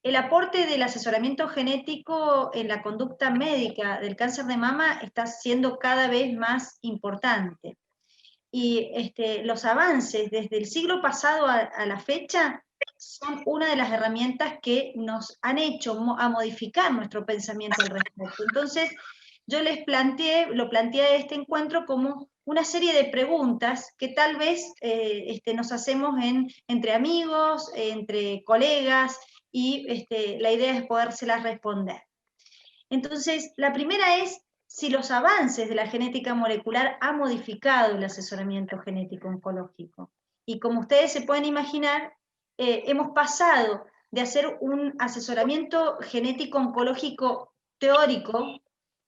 el aporte del asesoramiento genético en la conducta médica del cáncer de mama está siendo cada vez más importante. Y los avances desde el siglo pasado a la fecha son una de las herramientas que nos han hecho a modificar nuestro pensamiento al respecto. Entonces, yo lo planteé a este encuentro como una serie de preguntas que tal vez nos hacemos entre amigos, entre colegas, y la idea es podérselas responder. Entonces, la primera es si los avances de la genética molecular han modificado el asesoramiento genético oncológico. Y como ustedes se pueden imaginar, hemos pasado de hacer un asesoramiento genético oncológico teórico,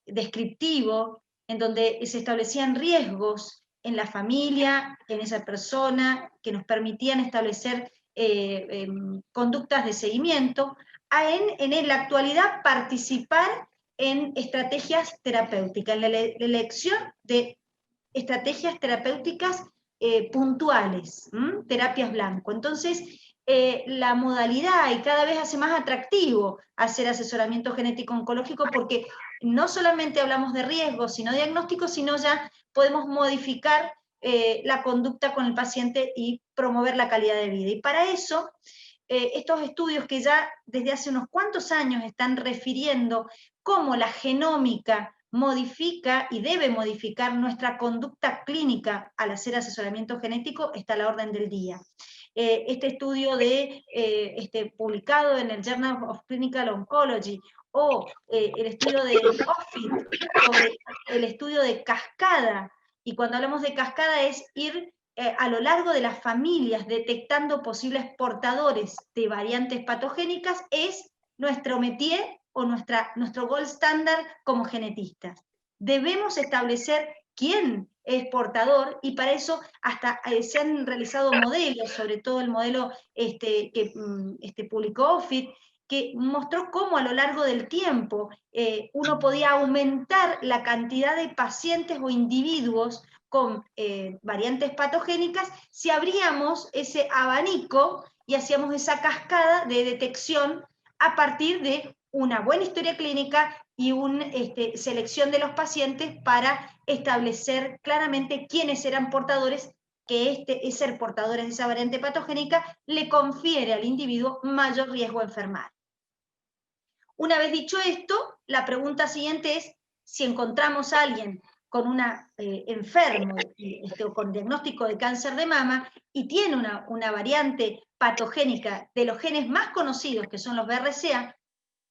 descriptivo, en donde se establecían riesgos en la familia, en esa persona, que nos permitían establecer conductas de seguimiento, a en la actualidad participar en estrategias terapéuticas, en la elección de estrategias terapéuticas puntuales, terapias blanco. Entonces, la modalidad y cada vez hace más atractivo hacer asesoramiento genético oncológico porque no solamente hablamos de riesgos, sino diagnósticos, sino ya podemos modificar la conducta con el paciente y promover la calidad de vida. Y para eso, estos estudios que ya desde hace unos cuantos años están refiriendo cómo la genómica modifica y debe modificar nuestra conducta clínica al hacer asesoramiento genético, está a la orden del día. Este estudio publicado en el Journal of Clinical Oncology, o el estudio de Moffitt sobre el estudio de cascada, y cuando hablamos de cascada es ir a lo largo de las familias detectando posibles portadores de variantes patogénicas, es nuestro métier o nuestro gold standard como genetistas. Debemos establecer quién es portador, y para eso hasta se han realizado modelos, sobre todo el modelo que publicó Offit, que mostró cómo a lo largo del tiempo uno podía aumentar la cantidad de pacientes o individuos con variantes patogénicas si abríamos ese abanico y hacíamos esa cascada de detección a partir de una buena historia clínica y una selección de los pacientes para establecer claramente quiénes eran portadores, que ser portadores de esa variante patogénica le confiere al individuo mayor riesgo a enfermar. Una vez dicho esto, la siguiente es, si encontramos a alguien con un enfermo o con diagnóstico de cáncer de mama y tiene una variante patogénica de los genes más conocidos, que son los BRCA,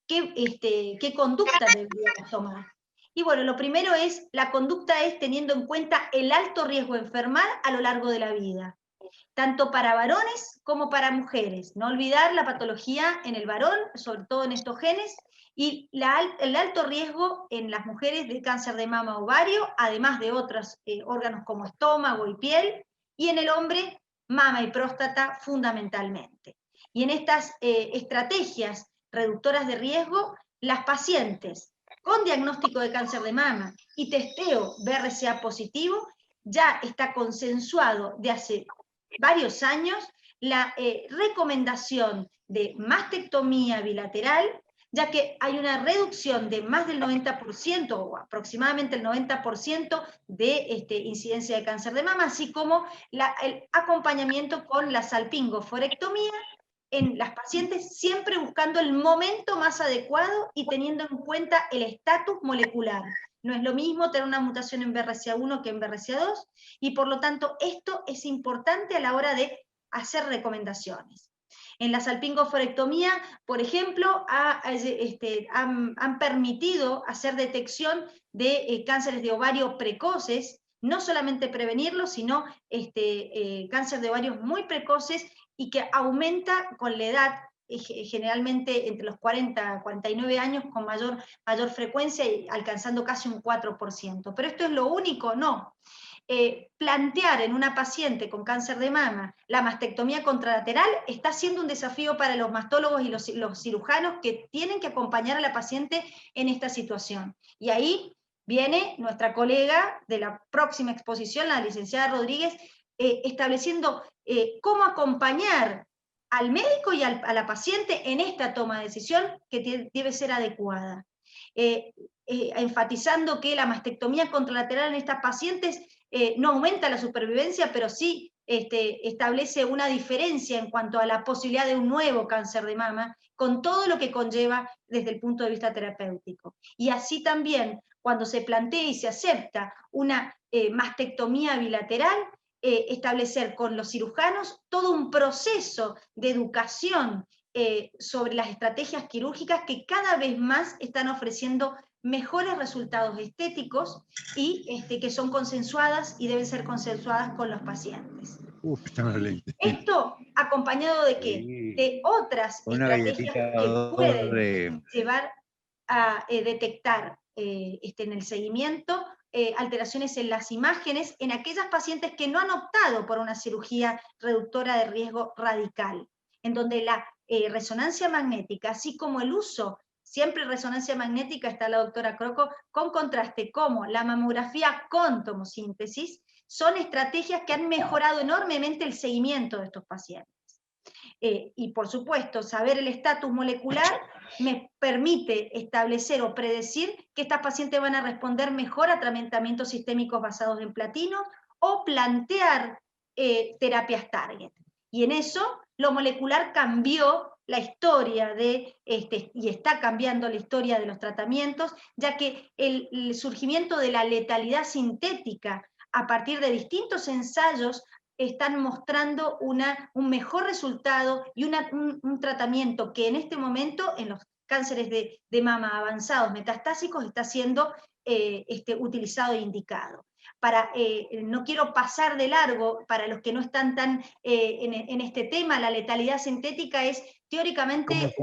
¿qué conducta deberíamos tomar? Y bueno, lo primero es, la conducta es teniendo en cuenta el alto riesgo de enfermar a lo largo de la vida, tanto para varones como para mujeres. No olvidar la patología en el varón, sobre todo en estos genes, y el alto riesgo en las mujeres de cáncer de mama ovario, además de otros órganos como estómago y piel, y en el hombre, mama y próstata fundamentalmente. Y en estas estrategias reductoras de riesgo, las pacientes con diagnóstico de cáncer de mama y testeo BRCA positivo, ya está consensuado de hace varios años la recomendación de mastectomía bilateral, ya que hay una reducción de más del 90% o aproximadamente el 90% de incidencia de cáncer de mama, así como el acompañamiento con la salpingoforectomía en las pacientes, siempre buscando el momento más adecuado y teniendo en cuenta el estatus molecular. No es lo mismo tener una mutación en BRCA1 que en BRCA2, y por lo tanto esto es importante a la hora de hacer recomendaciones. En la salpingoforectomía, por ejemplo, han permitido hacer detección de cánceres de ovario precoces, no solamente prevenirlos, sino cáncer de ovarios muy precoces, y que aumenta con la edad, generalmente entre los 40 y 49 años, con mayor frecuencia, y alcanzando casi un 4%. Pero esto es lo único, no. Plantear en una paciente con cáncer de mama la mastectomía contralateral está siendo un desafío para los mastólogos y los cirujanos que tienen que acompañar a la paciente en esta situación. Y ahí viene nuestra colega de la próxima exposición, la licenciada Rodríguez, estableciendo cómo acompañar al médico y a la paciente en esta toma de decisión que debe ser adecuada. Enfatizando que la mastectomía contralateral en estas pacientes no aumenta la supervivencia, pero sí establece una diferencia en cuanto a la posibilidad de un nuevo cáncer de mama, con todo lo que conlleva desde el punto de vista terapéutico. Y así también, cuando se plantea y se acepta una mastectomía bilateral, establecer con los cirujanos todo un proceso de educación sobre las estrategias quirúrgicas que cada vez más están ofreciendo mejores resultados estéticos y que son consensuadas y deben ser consensuadas con los pacientes. Esto acompañado de qué? De otras estrategias que pueden llevar a detectar en el seguimiento alteraciones en las imágenes en aquellas pacientes que no han optado por una cirugía reductora de riesgo radical, en donde la resonancia magnética, así como el uso, siempre resonancia magnética, está la doctora Croco, con contraste como la mamografía con tomosíntesis, son estrategias que han mejorado enormemente el seguimiento de estos pacientes. Y por supuesto, saber el estatus molecular me permite establecer o predecir que estas pacientes van a responder mejor a tratamientos sistémicos basados en platino o plantear terapias target. Y en eso lo molecular cambió la historia y está cambiando la historia de los tratamientos, ya que el surgimiento de la letalidad sintética a partir de distintos ensayos están mostrando un mejor resultado y un tratamiento que en este momento en los cánceres de mama avanzados metastásicos está siendo utilizado e indicado. No quiero pasar de largo, para los que no están tan en este tema, la letalidad sintética es teóricamente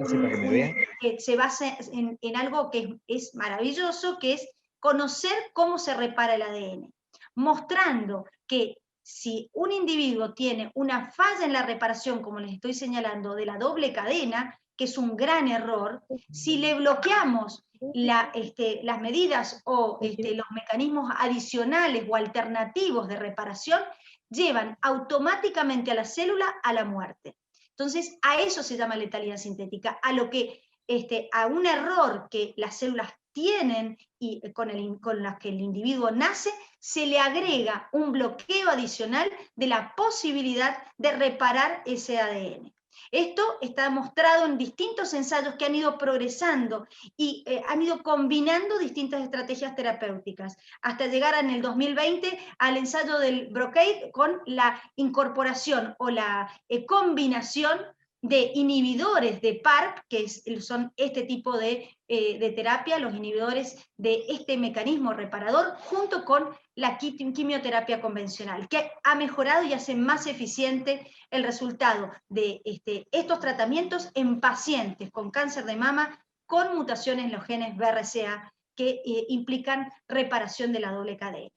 que se basa en algo que es maravilloso, que es conocer cómo se repara el ADN, mostrando que si un individuo tiene una falla en la reparación, como les estoy señalando, de la doble cadena, que es un gran error, si le bloqueamos las medidas o los mecanismos adicionales o alternativos de reparación, llevan automáticamente a la célula a la muerte. Entonces, a eso se llama letalidad sintética, a un error que las células tienen y con las que el individuo nace, se le agrega un bloqueo adicional de la posibilidad de reparar ese ADN. Esto está mostrado en distintos ensayos que han ido progresando y han ido combinando distintas estrategias terapéuticas, hasta llegar en el 2020 al ensayo del Brocade con la incorporación o la combinación de inhibidores de PARP, que son este tipo de terapia, los inhibidores de este mecanismo reparador, junto con la quimioterapia convencional, que ha mejorado y hace más eficiente el resultado de estos tratamientos en pacientes con cáncer de mama con mutaciones en los genes BRCA que implican reparación de la doble cadena.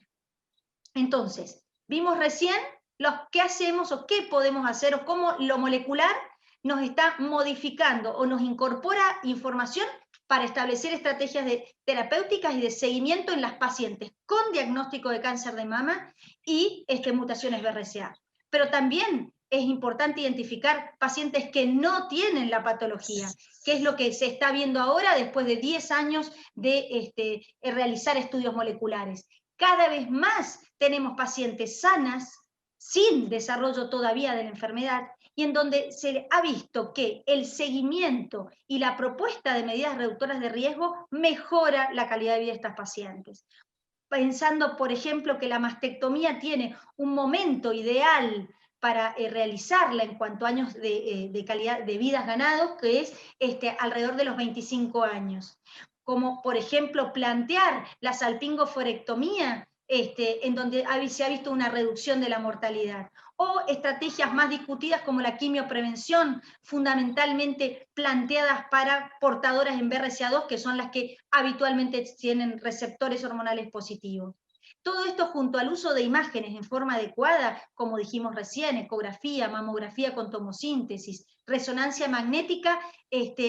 Entonces, vimos recién qué hacemos o qué podemos hacer o cómo lo molecular nos está modificando o nos incorpora información para establecer estrategias terapéuticas y de seguimiento en las pacientes con diagnóstico de cáncer de mama y mutaciones BRCA. Pero también es importante identificar pacientes que no tienen la patología, que es lo que se está viendo ahora después de 10 años de realizar estudios moleculares. Cada vez más tenemos pacientes sanas, sin desarrollo todavía de la enfermedad, y en donde se ha visto que el seguimiento y la propuesta de medidas reductoras de riesgo mejora la calidad de vida de estas pacientes. Pensando, por ejemplo, que la mastectomía tiene un momento ideal para realizarla en cuanto a años de calidad de vidas ganados, que es alrededor de los 25 años. Como, por ejemplo, plantear la salpingoforectomía, en donde se ha visto una reducción de la mortalidad, o estrategias más discutidas como la quimioprevención, fundamentalmente planteadas para portadoras en BRCA2, que son las que habitualmente tienen receptores hormonales positivos. Todo esto junto al uso de imágenes en forma adecuada, como dijimos recién, ecografía, mamografía con tomosíntesis, resonancia magnética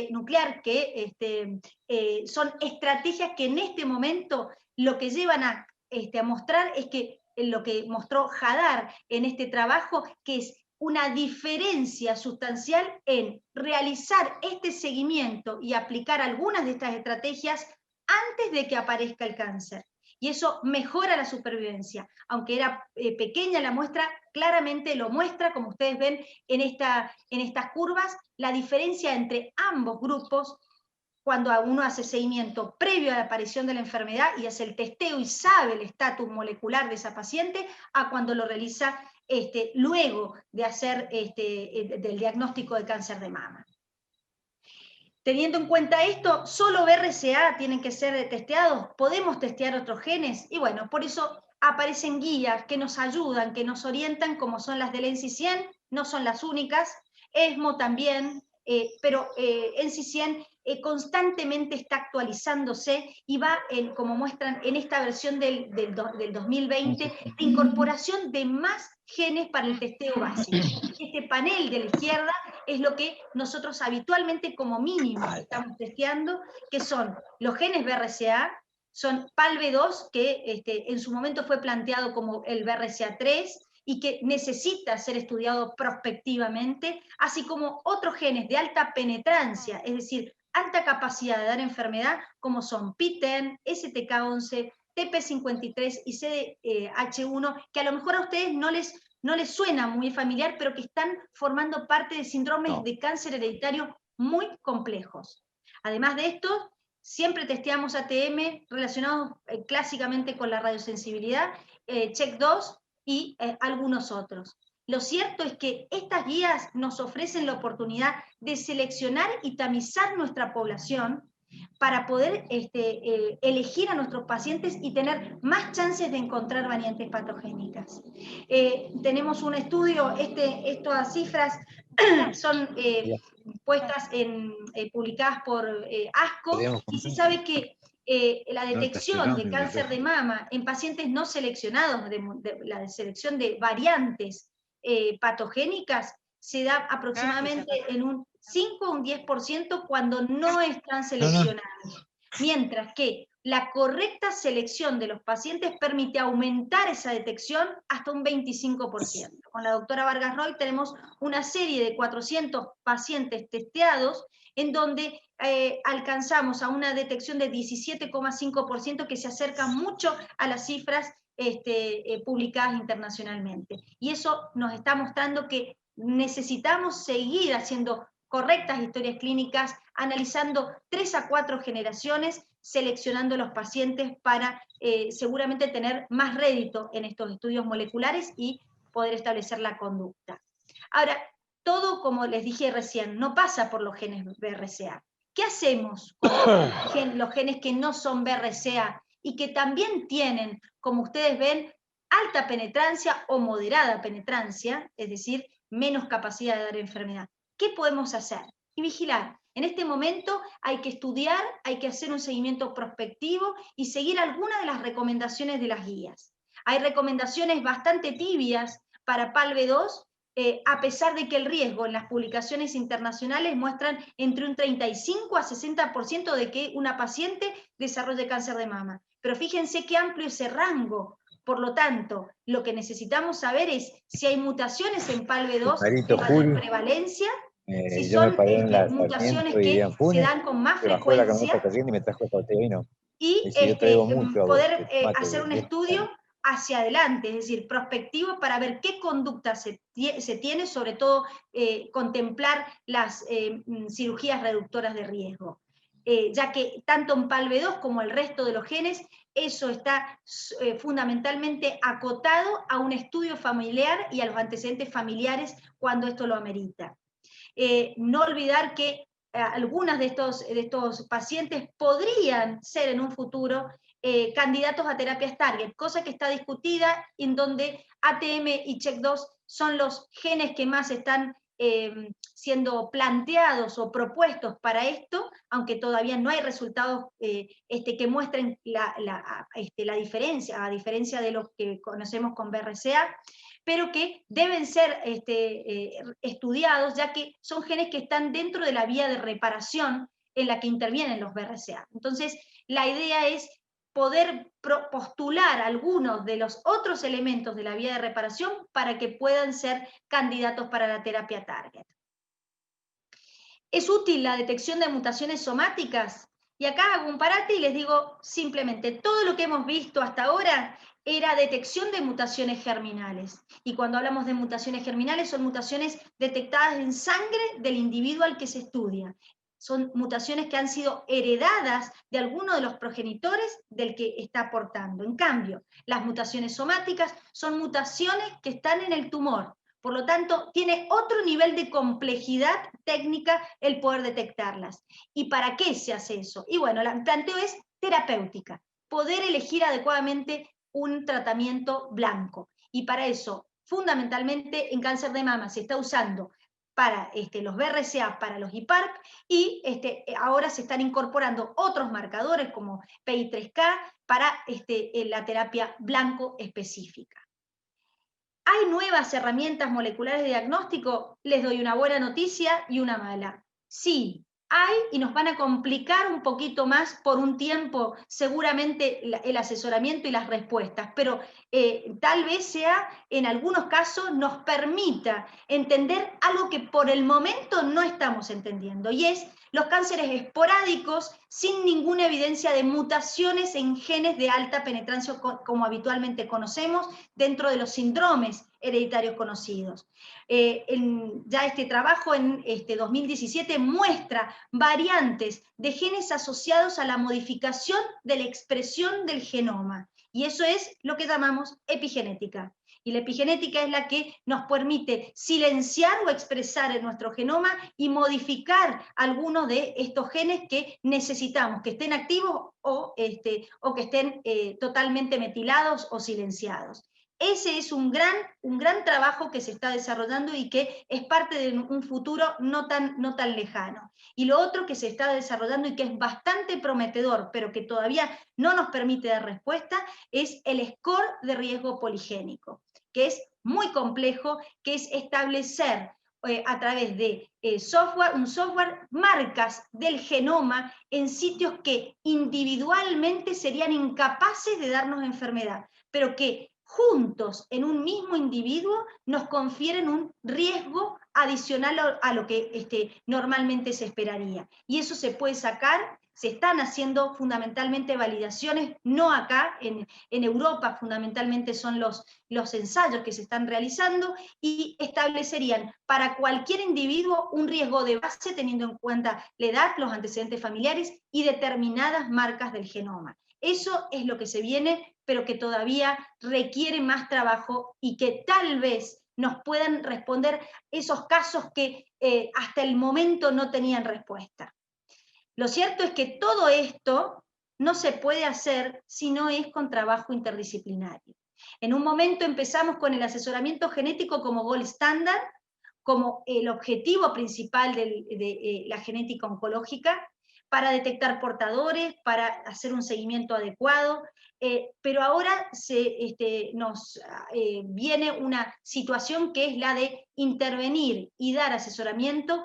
nuclear, que son estrategias que en este momento lo que llevan a mostrar es que lo que mostró Hadar en este trabajo, que es una diferencia sustancial en realizar este seguimiento y aplicar algunas de estas estrategias antes de que aparezca el cáncer. Y eso mejora la supervivencia. Aunque era pequeña la muestra, claramente lo muestra, como ustedes ven en estas curvas, la diferencia entre ambos grupos cuando uno hace seguimiento previo a la aparición de la enfermedad y hace el testeo y sabe el estatus molecular de esa paciente, a cuando lo realiza luego de hacer del diagnóstico de cáncer de mama. Teniendo en cuenta esto, solo BRCA tienen que ser testeados, podemos testear otros genes, y bueno, por eso aparecen guías que nos ayudan, que nos orientan, como son las del NCCN, no son las únicas, ESMO también, pero NCCN constantemente está actualizándose y va, como muestran en esta versión del 2020, de incorporación de más genes para el testeo básico. Este panel de la izquierda es lo que nosotros habitualmente como mínimo estamos testeando, que son los genes BRCA, son PALB2, que en su momento fue planteado como el BRCA3, y que necesita ser estudiado prospectivamente, así como otros genes de alta penetrancia, es decir, alta capacidad de dar enfermedad, como son PTEN, STK11, TP53 y CDH1, que a lo mejor a ustedes no les suena muy familiar, pero que están formando parte de síndromes de cáncer hereditario muy complejos. Además de esto, siempre testeamos ATM relacionados clásicamente con la radiosensibilidad, CHEK2 y algunos otros. Lo cierto es que estas guías nos ofrecen la oportunidad de seleccionar y tamizar nuestra población para poder elegir a nuestros pacientes y tener más chances de encontrar variantes patogénicas. Tenemos un estudio, estas cifras son puestas publicadas por ASCO, y se sabe que la detección de cáncer de mama en pacientes no seleccionados, la selección de variantes patogénicas, se da aproximadamente en un 5 o un 10% cuando no están seleccionados. Mientras que la correcta selección de los pacientes permite aumentar esa detección hasta un 25%. Con la doctora Vargas Roy tenemos una serie de 400 pacientes testeados en donde alcanzamos a una detección de 17,5% que se acerca mucho a las cifras publicadas internacionalmente. Y eso nos está mostrando que necesitamos seguir haciendo correctas historias clínicas, analizando 3 a 4 generaciones, seleccionando los pacientes para seguramente tener más rédito en estos estudios moleculares y poder establecer la conducta. Ahora, todo, como les dije recién, no pasa por los genes BRCA. ¿Qué hacemos con los genes que no son BRCA y que también tienen, como ustedes ven, alta penetrancia o moderada penetrancia, es decir, menos capacidad de dar enfermedad? ¿Qué podemos hacer? Y vigilar. En este momento hay que estudiar, hay que hacer un seguimiento prospectivo y seguir algunas de las recomendaciones de las guías. Hay recomendaciones bastante tibias para PALB2, a pesar de que el riesgo en las publicaciones internacionales muestran entre un 35 a 60% de que una paciente desarrolle cáncer de mama. Pero fíjense qué amplio ese rango. Por lo tanto, lo que necesitamos saber es si hay mutaciones en PALB2 de mayor prevalencia, si son mutaciones que se dan con más frecuencia, y poder hacer un estudio hacia adelante, es decir, prospectivo, para ver qué conducta se tiene, sobre todo contemplar las cirugías reductoras de riesgo. Ya que tanto en PALB2 como el resto de los genes, eso está fundamentalmente acotado a un estudio familiar y a los antecedentes familiares cuando esto lo amerita. No olvidar que algunas de estos pacientes podrían ser en un futuro candidatos a terapias target, cosa que está discutida, en donde ATM y CHEK2 son los genes que más están siendo planteados o propuestos para esto, aunque todavía no hay resultados que muestren la diferencia, a diferencia de los que conocemos con BRCA, pero que deben ser estudiados, ya que son genes que están dentro de la vía de reparación en la que intervienen los BRCA. Entonces, la idea es poder postular algunos de los otros elementos de la vía de reparación para que puedan ser candidatos para la terapia target. ¿Es útil la detección de mutaciones somáticas? Y acá hago un parate y les digo simplemente, todo lo que hemos visto hasta ahora era detección de mutaciones germinales. Y cuando hablamos de mutaciones germinales, son mutaciones detectadas en sangre del individuo al que se estudia. Son mutaciones que han sido heredadas de alguno de los progenitores del que está aportando. En cambio, las mutaciones somáticas son mutaciones que están en el tumor. Por lo tanto, tiene otro nivel de complejidad técnica el poder detectarlas. ¿Y para qué se hace eso? Y bueno, el planteo es terapéutica, poder elegir adecuadamente un tratamiento blanco. Y para eso, fundamentalmente en cáncer de mama se está usando para los BRCA, para los IPARP, y ahora se están incorporando otros marcadores como PI3K para la terapia blanco específica. ¿Hay nuevas herramientas moleculares de diagnóstico? Les doy una buena noticia y una mala. Sí, hay, y nos van a complicar un poquito más por un tiempo seguramente el asesoramiento y las respuestas, pero tal vez sea, en algunos casos, nos permita entender algo que por el momento no estamos entendiendo, y es los cánceres esporádicos sin ninguna evidencia de mutaciones en genes de alta penetrancia como habitualmente conocemos dentro de los síndromes hereditarios conocidos. Ya este trabajo en 2017 muestra variantes de genes asociados a la modificación de la expresión del genoma, y eso es lo que llamamos epigenética. Y la epigenética es la que nos permite silenciar o expresar en nuestro genoma y modificar algunos de estos genes que necesitamos, que estén activos o que estén totalmente metilados o silenciados. Ese es un gran trabajo que se está desarrollando y que es parte de un futuro no tan lejano. Y lo otro que se está desarrollando y que es bastante prometedor, pero que todavía no nos permite dar respuesta, es el score de riesgo poligénico, que es muy complejo, que es establecer a través de un software, marcas del genoma en sitios que individualmente serían incapaces de darnos enfermedad, pero que juntos en un mismo individuo nos confieren un riesgo adicional a lo que normalmente se esperaría. Y eso se puede sacar, se están haciendo fundamentalmente validaciones, no acá, en Europa fundamentalmente son los ensayos que se están realizando, y establecerían para cualquier individuo un riesgo de base teniendo en cuenta la edad, los antecedentes familiares y determinadas marcas del genoma. Eso es lo que se viene, pero que todavía requiere más trabajo y que tal vez nos puedan responder esos casos que hasta el momento no tenían respuesta. Lo cierto es que todo esto no se puede hacer si no es con trabajo interdisciplinario. En un momento empezamos con el asesoramiento genético como gold standard, como el objetivo principal de la genética oncológica, para detectar portadores, para hacer un seguimiento adecuado, pero ahora nos viene una situación que es la de intervenir y dar asesoramiento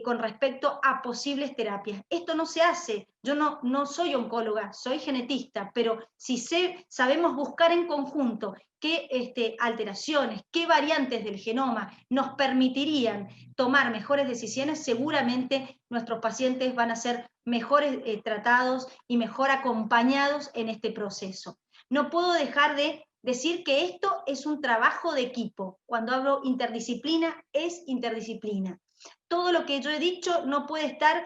con respecto a posibles terapias. Esto no se hace, yo no soy oncóloga, soy genetista, pero si sabemos buscar en conjunto qué alteraciones, qué variantes del genoma nos permitirían tomar mejores decisiones, seguramente nuestros pacientes van a ser mejores tratados y mejor acompañados en este proceso. No puedo dejar de decir que esto es un trabajo de equipo. Cuando hablo interdisciplina, es interdisciplina. Todo lo que yo he dicho no puede estar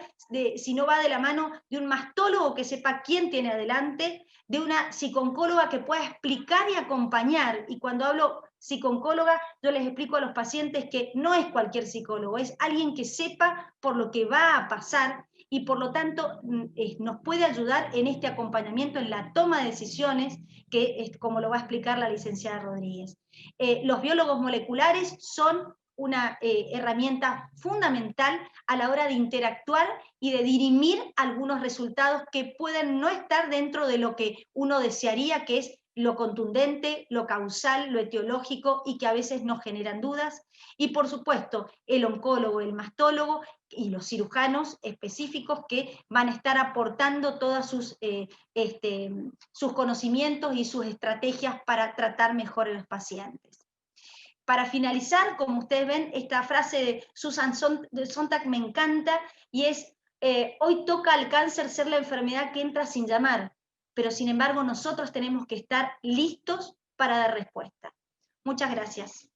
si no va de la mano de un mastólogo que sepa quién tiene adelante, de una psicooncóloga que pueda explicar y acompañar. Y cuando hablo psicooncóloga, yo les explico a los pacientes que no es cualquier psicólogo, es alguien que sepa por lo que va a pasar y por lo tanto nos puede ayudar en este acompañamiento, en la toma de decisiones, que como lo va a explicar la licenciada Rodríguez. Los biólogos moleculares son una herramienta fundamental a la hora de interactuar y de dirimir algunos resultados que pueden no estar dentro de lo que uno desearía, que es lo contundente, lo causal, lo etiológico y que a veces nos generan dudas. Y por supuesto, el oncólogo, el mastólogo y los cirujanos específicos que van a estar aportando todos sus conocimientos y sus estrategias para tratar mejor a los pacientes. Para finalizar, como ustedes ven, esta frase de Susan Sontag me encanta y es, hoy toca al cáncer ser la enfermedad que entra sin llamar, pero sin embargo nosotros tenemos que estar listos para dar respuesta. Muchas gracias.